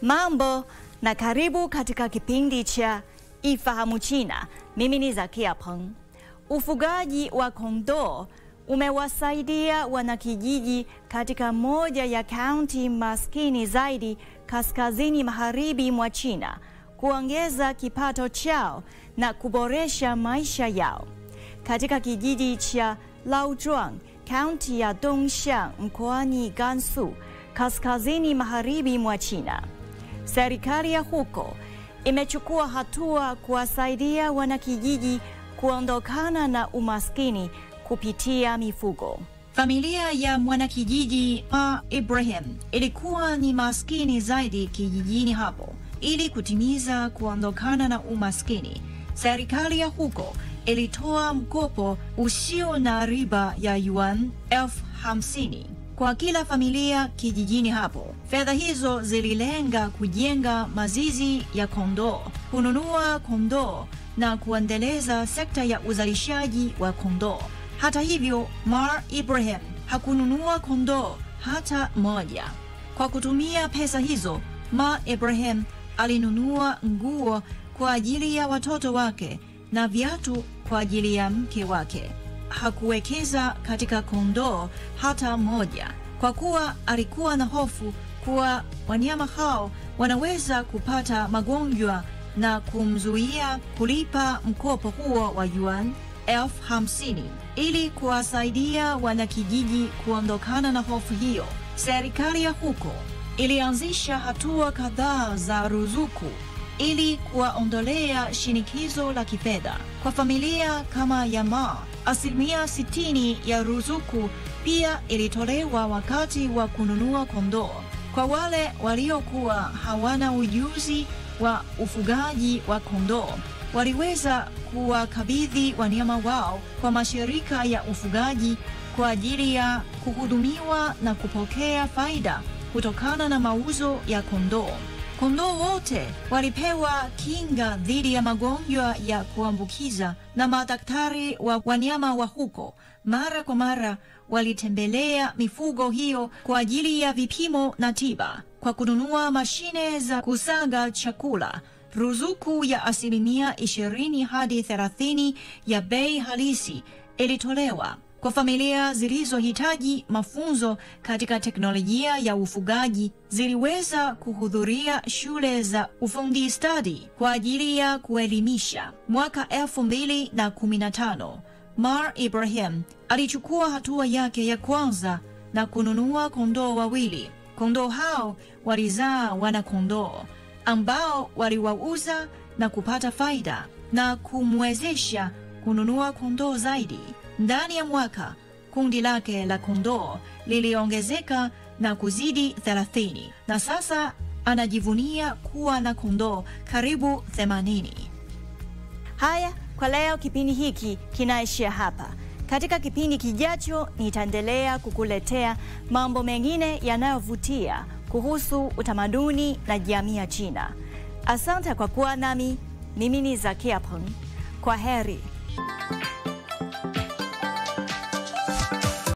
Mambo na karibu katika kipindi cha Ifahamu China. Mimi ni Zakia Peng. Ufugaji wa kondoo umewasaidia wanakijiji katika moja ya kaunti maskini zaidi kaskazini magharibi mwa China kuongeza kipato chao na kuboresha maisha yao. Katika kijiji cha Laozhuang, kaunti ya Dongxiang, mkoani Gansu, kaskazini magharibi mwa China, serikali ya huko imechukua hatua kuwasaidia wanakijiji kuondokana na umaskini kupitia mifugo. Familia ya mwanakijiji Ma Ibrahim ilikuwa ni maskini zaidi kijijini hapo. Ili kutimiza kuondokana na umaskini, serikali ya huko ilitoa mkopo usio na riba ya yuan 50,000 kwa kila familia kijijini hapo. Fedha hizo zililenga kujenga mazizi ya kondoo, kununua kondoo na kuendeleza sekta ya uzalishaji wa kondoo. Hata hivyo, Ma Ibrahim hakununua kondoo hata moja. Kwa kutumia pesa hizo, Ma Ibrahim alinunua nguo kwa ajili ya watoto wake na viatu kwa ajili ya mke wake. Hakuwekeza katika kondoo hata moja, kwa kuwa alikuwa na hofu kuwa wanyama hao wanaweza kupata magonjwa na kumzuia kulipa mkopo huo wa yuan 50,000. Ili kuwasaidia wanakijiji kuondokana na hofu hiyo, serikali ya huko ilianzisha hatua kadhaa za ruzuku ili kuwaondolea shinikizo la kifedha. Kwa familia kama ya Ma, 60% ya ruzuku pia ilitolewa wakati wa kununua kondoo. Kwa wale waliokuwa hawana ujuzi wa ufugaji wa kondoo, waliweza kuwakabidhi wanyama wao kwa mashirika ya ufugaji kwa ajili ya kuhudumiwa na kupokea faida kutokana na mauzo ya kondoo. Kondoo wote walipewa kinga dhidi ya magonjwa ya kuambukiza, na madaktari wa wanyama wa huko mara kwa mara walitembelea mifugo hiyo kwa ajili ya vipimo na tiba. Kwa kununua mashine za kusaga chakula, ruzuku ya 20% hadi 30% ya bei halisi ilitolewa. Kwa familia zilizohitaji mafunzo katika teknolojia ya ufugaji, ziliweza kuhudhuria shule za ufundi stadi kwa ajili ya kuelimisha. Mwaka 2015, Ma Ibrahim alichukua hatua yake ya kwanza na kununua kondoo wawili. Kondoo hao walizaa wana kondoo ambao waliwauza na kupata faida na kumwezesha kununua kondoo zaidi. Ndani ya mwaka, kundi lake la kondoo liliongezeka na kuzidi 30, na sasa anajivunia kuwa na kondoo karibu 80. Haya, kwa leo kipindi hiki kinaishia hapa. Katika kipindi kijacho nitaendelea kukuletea mambo mengine yanayovutia kuhusu utamaduni na jamii ya China. Asante kwa kuwa nami. Mimi ni Zakia Peng. Kwa heri.